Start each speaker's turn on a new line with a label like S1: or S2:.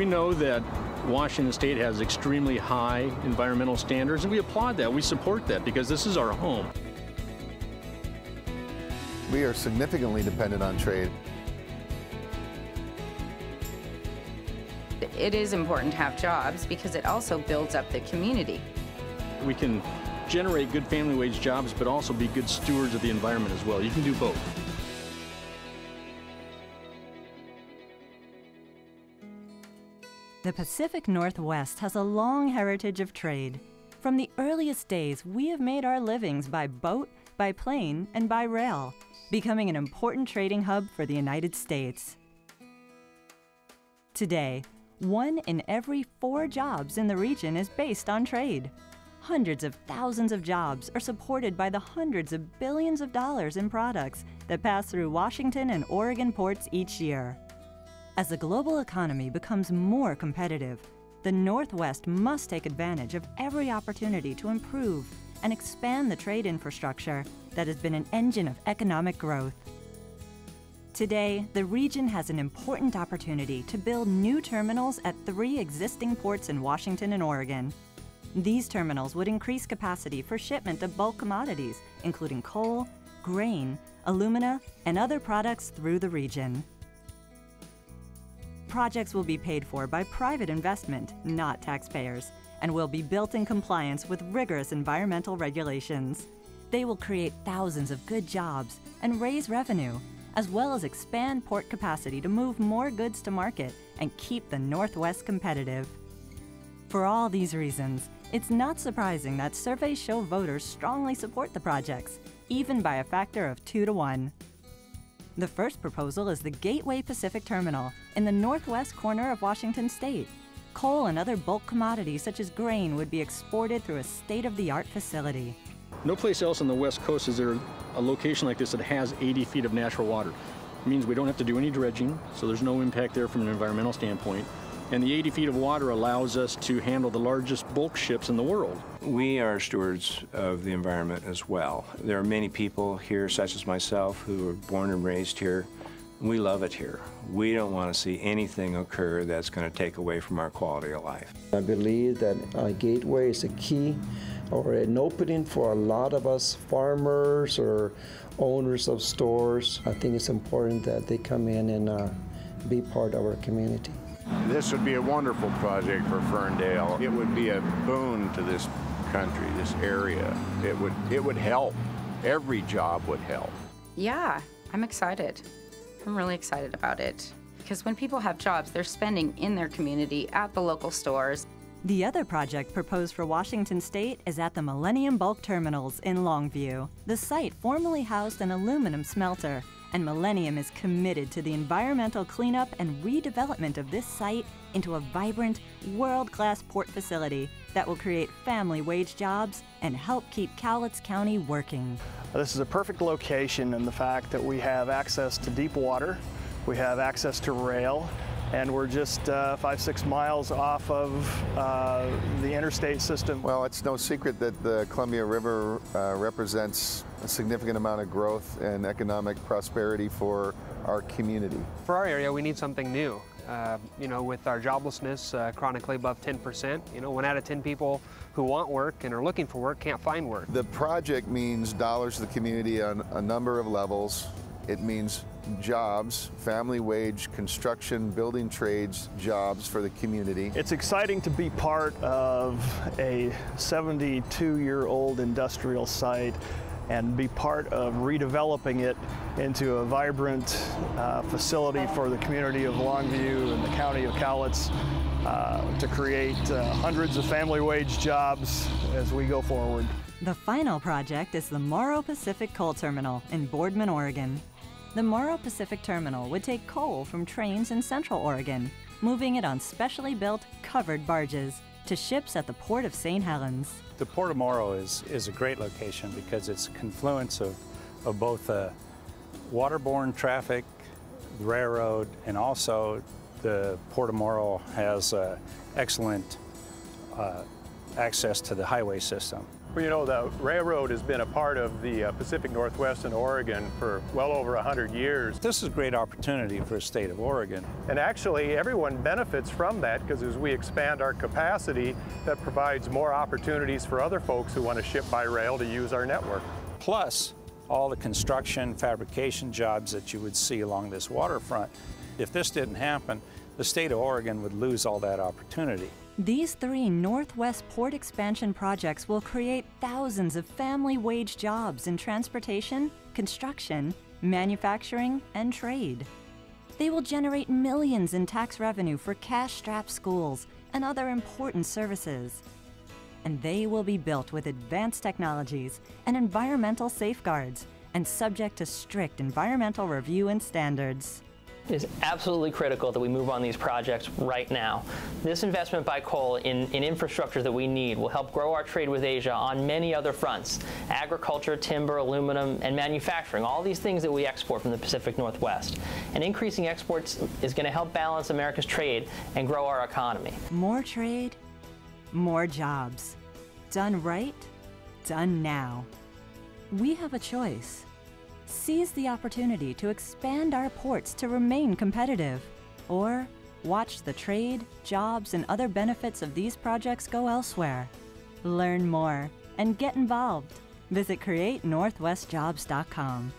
S1: We know that Washington State has extremely high environmental standards, and we applaud that. We support that because this is our home.
S2: We are significantly dependent on trade.
S3: It is important to have jobs because it also builds up the community.
S1: We can generate good family wage jobs, but also be good stewards of the environment as well. You can do both.
S4: The Pacific Northwest has a long heritage of trade. From the earliest days, we have made our livings by boat, by plane, and by rail, becoming an important trading hub for the United States. Today, 1 in every 4 jobs in the region is based on trade. Hundreds of thousands of jobs are supported by the hundreds of billions of dollars in products that pass through Washington and Oregon ports each year. As the global economy becomes more competitive, the Northwest must take advantage of every opportunity to improve and expand the trade infrastructure that has been an engine of economic growth. Today, the region has an important opportunity to build new terminals at 3 existing ports in Washington and Oregon. These terminals would increase capacity for shipment of bulk commodities, including coal, grain, alumina, and other products through the region. Projects will be paid for by private investment, not taxpayers, and will be built in compliance with rigorous environmental regulations. They will create thousands of good jobs and raise revenue, as well as expand port capacity to move more goods to market and keep the Northwest competitive. For all these reasons, it's not surprising that surveys show voters strongly support the projects, even by a factor of 2 to 1. The first proposal is the Gateway Pacific Terminal in the northwest corner of Washington State. Coal and other bulk commodities such as grain would be exported through a state-of-the-art facility.
S1: No place else on the West Coast is there a location like this that has 80 feet of natural water. It means we don't have to do any dredging, so there's no impact there from an environmental standpoint. And the 80 feet of water allows us to handle the largest bulk ships in the world.
S5: We are stewards of the environment as well. There are many people here, such as myself, who were born and raised here. We love it here. We don't want to see anything occur that's going to take away from our quality of life.
S6: I believe that a gateway is a key or an opening for a lot of us farmers or owners of stores. I think it's important that they come in and be part of our community.
S7: This would be a wonderful project for Ferndale. It would be a boon to this country, this area. It would help. Every job would help.
S3: Yeah, I'm excited. I'm really excited about it. Because when people have jobs, they're spending in their community at the local stores.
S4: The other project proposed for Washington State is at the Millennium Bulk Terminals in Longview. The site formerly housed an aluminum smelter, and Millennium is committed to the environmental cleanup and redevelopment of this site into a vibrant, world-class port facility that will create family wage jobs and help keep Cowlitz County working.
S8: This is a perfect location in the fact that we have access to deep water, we have access to rail, and we're just 5-6 miles off of the interstate system.
S2: Well, it's no secret that the Columbia River represents a significant amount of growth and economic prosperity for our community.
S9: For our area, we need something new. You know, with our joblessness chronically above 10%, you know, 1 out of 10 people who want work and are looking for work can't find work.
S2: The project means dollars to the community on a number of levels. It means jobs, family wage, construction, building trades, jobs for the community.
S8: It's exciting to be part of a 72-year-old industrial site and be part of redeveloping it into a vibrant facility for the community of Longview and the county of Cowlitz to create hundreds of family wage jobs as we go forward.
S4: The final project is the Moro Pacific Coal Terminal in Boardman, Oregon. The Moro Pacific Terminal would take coal from trains in Central Oregon, moving it on specially built, covered barges to ships at the Port of St. Helens.
S10: The Port of Moro is a great location because it's a confluence of both waterborne traffic, the railroad, and also the Port of Moro has excellent access to the highway system.
S11: Well, you know, the railroad has been a part of the Pacific Northwest in Oregon for well over 100 years.
S10: This is a great opportunity for the state of Oregon.
S11: And actually, everyone benefits from that because as we expand our capacity, that provides more opportunities for other folks who want to ship by rail to use our network.
S10: Plus, all the construction, fabrication jobs that you would see along this waterfront. If this didn't happen, the state of Oregon would lose all that opportunity.
S4: These 3 Northwest Port expansion projects will create thousands of family wage jobs in transportation, construction, manufacturing, and trade. They will generate millions in tax revenue for cash-strapped schools and other important services. And they will be built with advanced technologies and environmental safeguards and subject to strict environmental review and standards.
S12: It is absolutely critical that we move on these projects right now. This investment by coal in infrastructure that we need will help grow our trade with Asia on many other fronts: agriculture, timber, aluminum, and manufacturing, all these things that we export from the Pacific Northwest. And increasing exports is going to help balance America's trade and grow our economy.
S4: More trade, more jobs. Done right, done now. We have a choice. Seize the opportunity to expand our ports to remain competitive, or watch the trade, jobs, and other benefits of these projects go elsewhere. Learn more and get involved. Visit CreateNorthwestJobs.com.